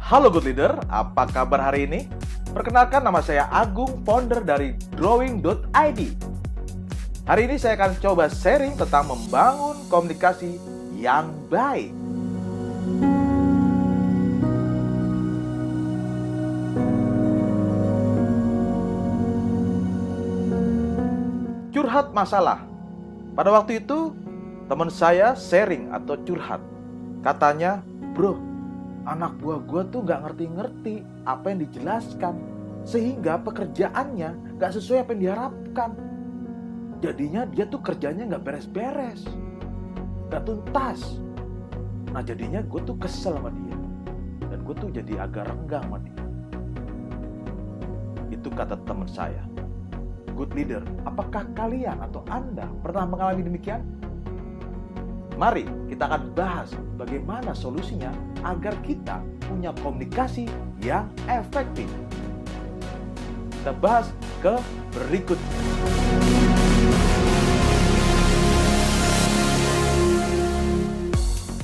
Halo Good Leader, apa kabar hari ini? Perkenalkan, nama saya Agung, founder dari Drawing.id. Hari ini saya akan coba sharing tentang membangun komunikasi yang baik. Curhat masalah. Pada waktu itu, teman saya sharing atau curhat. Katanya, bro, anak buah gue tuh gak ngerti-ngerti apa yang dijelaskan, sehingga pekerjaannya gak sesuai apa yang diharapkan. Jadinya dia tuh kerjanya gak beres-beres, gak tuntas. Nah jadinya gue tuh kesel sama dia, dan gue tuh jadi agak renggang sama dia. Itu kata teman saya. Good Leader, apakah kalian atau Anda pernah mengalami demikian? Mari kita akan bahas bagaimana solusinya agar kita punya komunikasi yang efektif. Kita bahas ke berikutnya.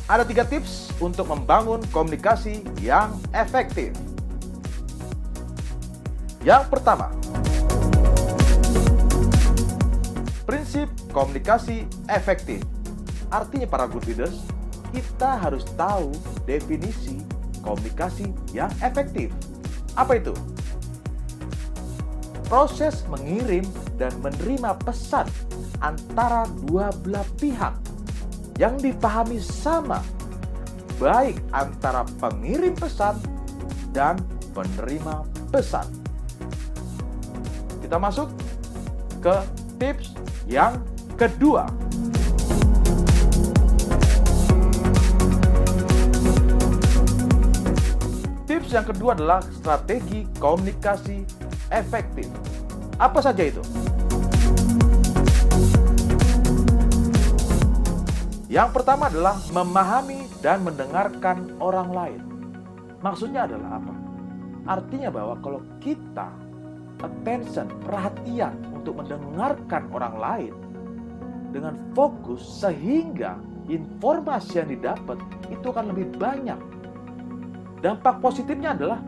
Ada 3 tips untuk membangun komunikasi yang efektif. Yang pertama, prinsip komunikasi efektif. Artinya para good leaders, kita harus tahu definisi komunikasi yang efektif. Apa itu? Proses mengirim dan menerima pesan antara dua belah pihak yang dipahami sama, baik antara pengirim pesan dan penerima pesan. Kita masuk ke tips yang kedua. Tips yang kedua adalah strategi komunikasi efektif. Apa saja itu? Yang pertama adalah memahami dan mendengarkan orang lain. Maksudnya adalah apa? Artinya bahwa kalau kita attention, perhatian untuk mendengarkan orang lain dengan fokus, sehingga informasi yang didapat itu akan lebih banyak. Dampak positifnya adalah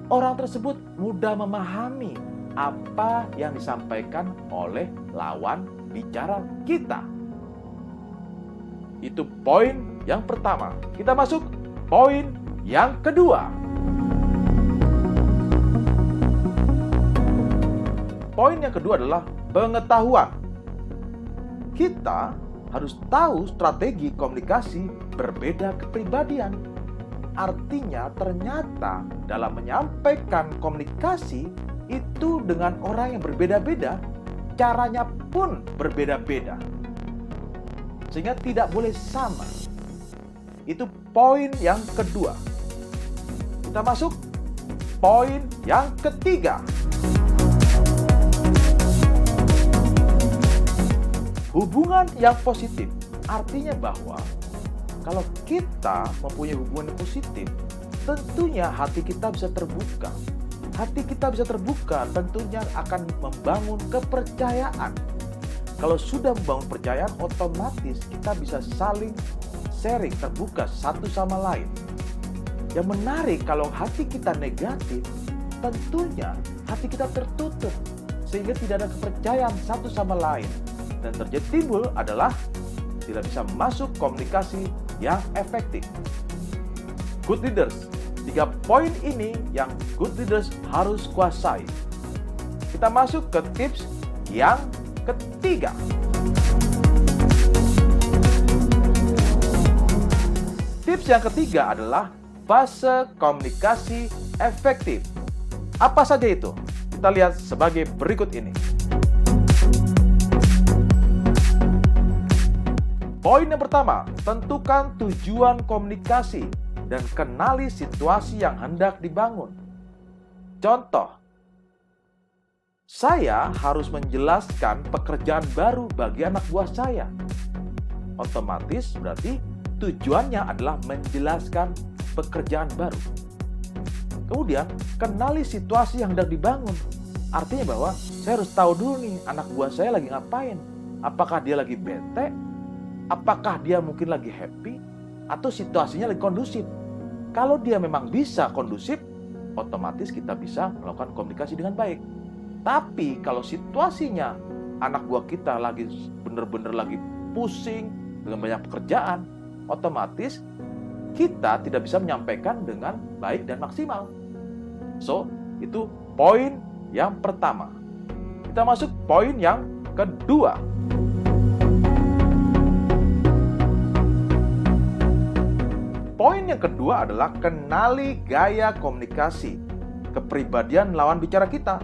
orang tersebut mudah memahami apa yang disampaikan oleh lawan bicara kita. Itu poin yang pertama. Kita masuk poin yang kedua. Poin yang kedua adalah pengetahuan. Kita harus tahu strategi komunikasi berbeda kepribadian. Artinya ternyata dalam menyampaikan komunikasi itu dengan orang yang berbeda-beda, caranya pun berbeda-beda. Sehingga tidak boleh sama. Itu poin yang kedua. Kita masuk poin yang ketiga. Hubungan yang positif. Artinya bahwa kalau kita mempunyai hubungan yang positif, tentunya hati kita bisa terbuka. Hati kita bisa terbuka tentunya akan membangun kepercayaan. Kalau sudah membangun kepercayaan, otomatis kita bisa saling sharing, terbuka satu sama lain. Yang menarik, kalau hati kita negatif, tentunya hati kita tertutup, sehingga tidak ada kepercayaan satu sama lain. Dan terjadi timbul adalah tidak bisa masuk komunikasi yang efektif. Good leaders, 3 poin ini yang good leaders harus kuasai. Kita masuk ke tips yang ketiga. Tips yang ketiga adalah fase komunikasi efektif. Apa saja itu? Kita lihat sebagai berikut ini. Poin yang pertama, tentukan tujuan komunikasi dan kenali situasi yang hendak dibangun. Contoh, saya harus menjelaskan pekerjaan baru bagi anak buah saya. Otomatis berarti tujuannya adalah menjelaskan pekerjaan baru. Kemudian, kenali situasi yang hendak dibangun. Artinya bahwa saya harus tahu dulu nih, anak buah saya lagi ngapain. Apakah dia lagi bete? apakah dia mungkin lagi happy atau situasinya lagi kondusif. Kalau dia memang bisa kondusif, otomatis kita bisa melakukan komunikasi dengan baik. Tapi kalau situasinya anak buah kita lagi benar-benar lagi pusing dengan banyak pekerjaan, otomatis kita tidak bisa menyampaikan dengan baik dan maksimal. So, itu poin yang pertama. Kita masuk poin yang kedua. Poin yang kedua adalah kenali gaya komunikasi, kepribadian lawan bicara kita.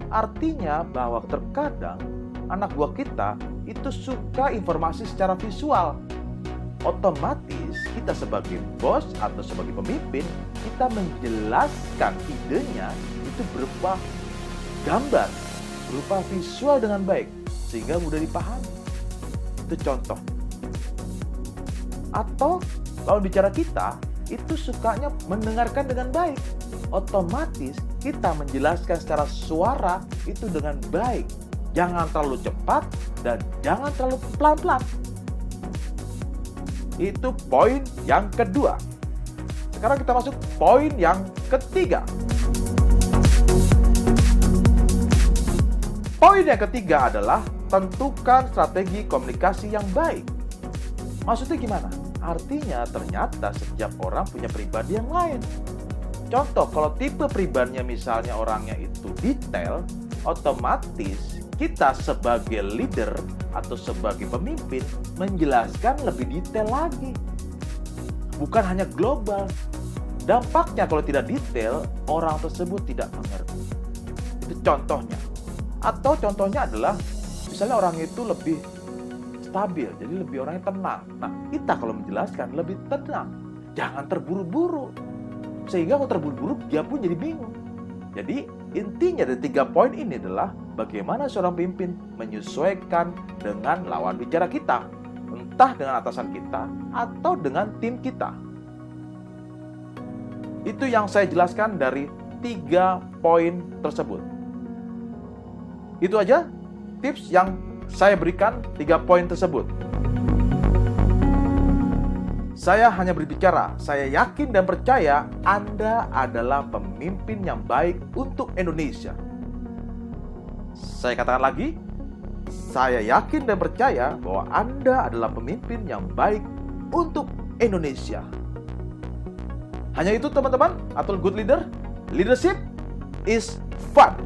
Artinya bahwa terkadang anak buah kita itu suka informasi secara visual. Otomatis kita sebagai bos atau sebagai pemimpin, kita menjelaskan idenya itu berupa gambar, berupa visual dengan baik, sehingga mudah dipahami. Itu contoh. Atau lawan bicara kita itu sukanya mendengarkan dengan baik. Otomatis kita menjelaskan secara suara itu dengan baik. Jangan terlalu cepat dan jangan terlalu pelan-pelan. Itu poin yang kedua. Sekarang kita masuk poin yang ketiga. Poin yang ketiga adalah tentukan strategi komunikasi yang baik. Maksudnya gimana? Artinya ternyata setiap orang punya pribadi yang lain. Contoh, kalau tipe pribadinya misalnya orangnya itu detail, otomatis kita sebagai leader atau sebagai pemimpin menjelaskan lebih detail lagi. Bukan hanya global. Dampaknya kalau tidak detail, orang tersebut tidak mengerti. Itu contohnya. Atau contohnya adalah misalnya orang itu lebih stabil, jadi lebih orangnya tenang. Nah, kita kalau menjelaskan lebih tenang. Jangan terburu-buru. Sehingga kalau terburu-buru, dia pun jadi bingung. Jadi, intinya dari 3 poin ini adalah bagaimana seorang pemimpin menyesuaikan dengan lawan bicara kita. Entah dengan atasan kita atau dengan tim kita. Itu yang saya jelaskan dari 3 poin tersebut. Itu aja tips yang saya berikan 3 poin tersebut. Saya hanya berbicara, saya yakin dan percaya Anda adalah pemimpin yang baik untuk Indonesia. Saya katakan lagi, saya yakin dan percaya bahwa Anda adalah pemimpin yang baik untuk Indonesia. Hanya itu teman-teman, atau good leader, leadership is fun.